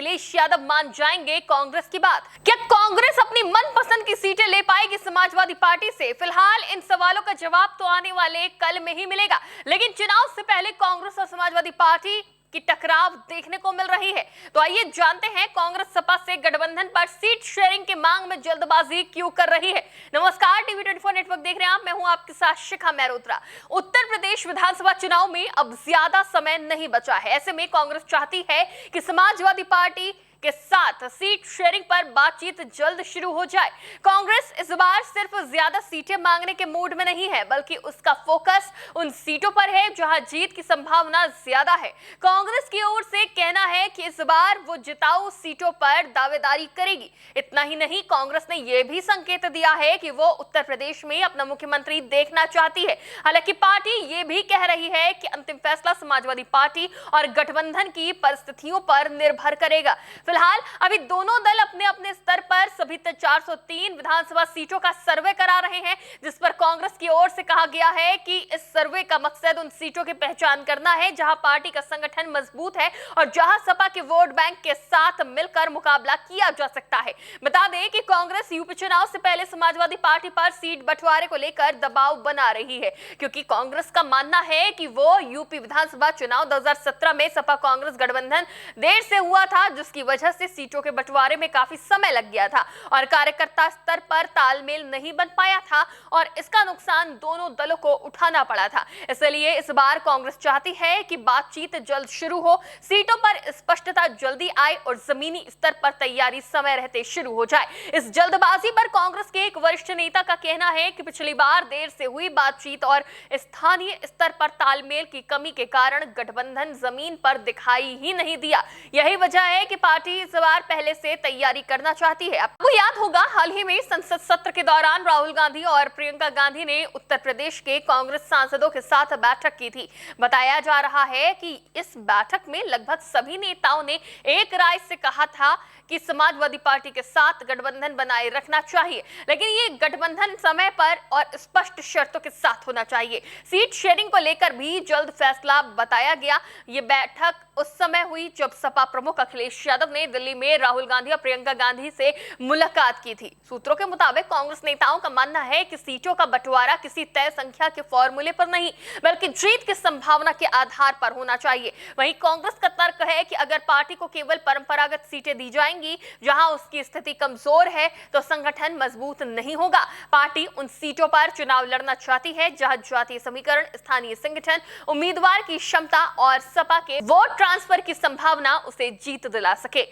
अखिलेश यादव मान जाएंगे कांग्रेस की बात? क्या कांग्रेस अपनी मनपसंद की सीटें ले पाएगी समाजवादी पार्टी से? फिलहाल इन सवालों का जवाब तो आने वाले कल में ही मिलेगा, लेकिन चुनाव से पहले कांग्रेस और समाजवादी पार्टी की टकराव देखने को मिल रही है। तो आइए जानते हैं कांग्रेस सपा से गठबंधन पर सीट शेयरिंग की मांग में जल्दबाजी क्यों कर रही है। नमस्कार, टीवी 24 नेटवर्क देख रहे हैं आप, मैं हूं आपके साथ शिखा मेहरोत्रा। उत्तर प्रदेश विधानसभा चुनाव में अब ज्यादा समय नहीं बचा है। ऐसे में कांग्रेस चाहती है कि समाजवादी पार्टी के साथ सीट शेयरिंग पर बातचीत जल्द शुरू हो जाए। कांग्रेस इस बार सिर्फ ज्यादा सीटें मांगने के मूड में नहीं है, बल्कि उसका फोकस उन सीटों पर है जहां जीत की संभावना ज्यादा है। कांग्रेस की ओर से कहना है कि इस बार वो जिताऊ सीटों पर दावेदारी करेगी। इतना ही नहीं, कांग्रेस ने यह भी संकेत दिया है कि वो उत्तर प्रदेश में अपना मुख्यमंत्री देखना चाहती है। हालांकि पार्टी ये भी कह रही है कि अंतिम फैसला समाजवादी पार्टी और गठबंधन की परिस्थितियों पर निर्भर करेगा। फिलहाल अभी दोनों दल अपने अपने स्तर पर सभी 403 विधानसभा सीटों का सर्वे करा रहे हैं, जिस पर कांग्रेस की ओर से कहा गया है कि इस सर्वे का मकसद उन सीटों की पहचान करना है जहां पार्टी का संगठन मजबूत है और जहां सपा के वोट बैंक के साथ मिलकर मुकाबला किया जा सकता है। बता दें कि कांग्रेस यूपी चुनाव से पहले समाजवादी पार्टी पर सीट बंटवारे को लेकर दबाव बना रही है, क्योंकि कांग्रेस का मानना है कि वो यूपी विधानसभा चुनाव 2017 में सपा कांग्रेस गठबंधन देर से हुआ था, जिसकी वजह से सीटों के बंटवारे में काफी समय लग गया था और कार्यकर्ता स्तर पर तालमेल नहीं बन पाया था और इसका नुकसान दोनों दलों को उठाना पड़ा था। इसलिए इस बार कांग्रेस चाहती है कि बातचीत जल्द शुरू हो, सीटों पर स्पष्टता जल्दी आए और जमीनी स्तर पर तैयारी समय रहते शुरू हो जाए। इस जल्दबाजी पर कांग्रेस के एक वरिष्ठ नेता का कहना है कि पिछली बार देर से हुई बातचीत और स्थानीय स्तर पर तालमेल की कमी के कारण गठबंधन जमीन पर दिखाई ही नहीं दिया। यही वजह है कि पार्टी इस बार पहले से तैयारी करना चाहती है। आपको याद होगा, हाल ही में संसद सत्र के दौरान राहुल गांधी और प्रियंका गांधी ने उत्तर प्रदेश के कांग्रेस सांसदों के साथ बैठक की थी। बताया जा रहा है कि इस बैठक में लगभग सभी नेताओं ने एक राय से कहा था कि समाजवादी पार्टी के साथ गठबंधन बनाए रखना चाहिए, लेकिन ये गठबंधन समय पर और स्पष्ट शर्तों के साथ होना चाहिए। सीट शेयरिंग को लेकर भी जल्द फैसला बताया गया। ये बैठक उस समय हुई जब सपा प्रमुख अखिलेश यादव ने दिल्ली में राहुल गांधी और प्रियंका गांधी से मुलाकात की थी। सूत्रों के मुताबिक कांग्रेस नेताओं का मानना है कि सीटों का बंटवारा किसी तय संख्या के फॉर्मूले पर नहीं, बल्कि जीत की संभावना के आधार पर होना चाहिए। वहीं कांग्रेस का तर्क है कि अगर पार्टी को केवल परंपरागत सीटें दी जाएंगी जहां उसकी स्थिति कमजोर है, तो संगठन मजबूत नहीं होगा। पार्टी उन सीटों पर चुनाव लड़ना चाहती है जहां जातीय समीकरण, स्थानीय संगठन, उम्मीदवार की क्षमता और सपा के वोट ट्रांसफर की संभावना उसे जीत दिला सके।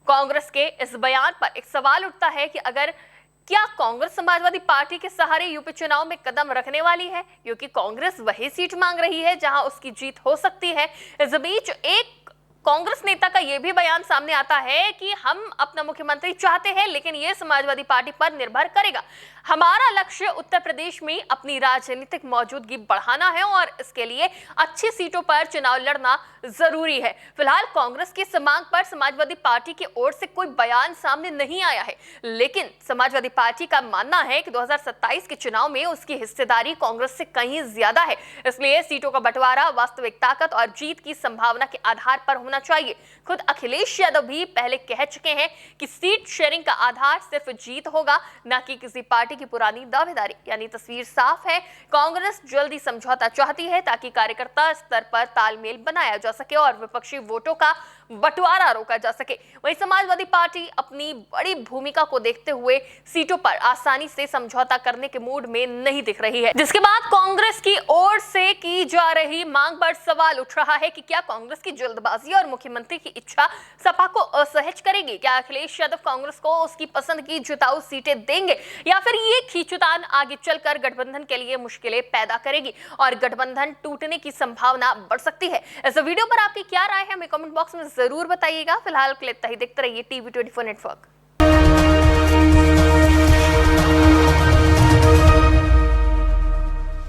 कांग्रेस के इस बयान पर एक सवाल उठता है कि क्या कांग्रेस समाजवादी पार्टी के सहारे यूपी चुनाव में कदम रखने वाली है, क्योंकि कांग्रेस वही सीट मांग रही है जहां उसकी जीत हो सकती है। इस बीच एक कांग्रेस नेता का यह भी बयान सामने आता है कि हम अपना मुख्यमंत्री चाहते हैं, लेकिन यह समाजवादी पार्टी पर निर्भर करेगा। हमारा लक्ष्य उत्तर प्रदेश में अपनी राजनीतिक मौजूदगी बढ़ाना है और इसके लिए अच्छी सीटों पर चुनाव लड़ना जरूरी है। फिलहाल कांग्रेस की इस मांग पर समाजवादी पार्टी की ओर से कोई बयान सामने नहीं आया है, लेकिन समाजवादी पार्टी का मानना है कि 2027 के चुनाव में उसकी हिस्सेदारी कांग्रेस से कहीं ज्यादा है। इसलिए सीटों का बंटवारा वास्तविक ताकत और जीत की संभावना के आधार पर होना चाहिए। खुद अखिलेश यादव भी पहले कह चुके हैं कि सीट शेयरिंग का आधार सिर्फ जीत होगा, न कि किसी पार्टी की पुरानी दावेदारी। यानी तस्वीर साफ है, कांग्रेस जल्दी समझौता चाहती है ताकि कार्यकर्ता स्तर पर तालमेल बनाया जा सके और विपक्षी वोटों का बंटवारा रोका जा सके। वहीं समाजवादी पार्टी अपनी बड़ी भूमिका को देखते हुए सीटों पर आसानी से समझौता करने के मूड में नहीं दिख रही है, जिसके बाद कांग्रेस की ओर से की जा रही मांग पर सवाल उठ रहा है कि क्या कांग्रेस की जल्दबाजी और मुख्यमंत्री की इच्छा सपा को असहज करेगी? क्या अखिलेश यादव कांग्रेस को उसकी पसंद की जिताऊ सीटें देंगे, या फिर ये खींचतान आगे चलकर गठबंधन के लिए मुश्किलें पैदा करेगी और गठबंधन टूटने की संभावना बढ़ सकती है? इस वीडियो पर आपकी क्या राय है, हमें कमेंट बॉक्स में जरूर बताइएगा। फिलहाल के लिए इतना ही। देखते रहिए टीवी 24 नेटवर्क।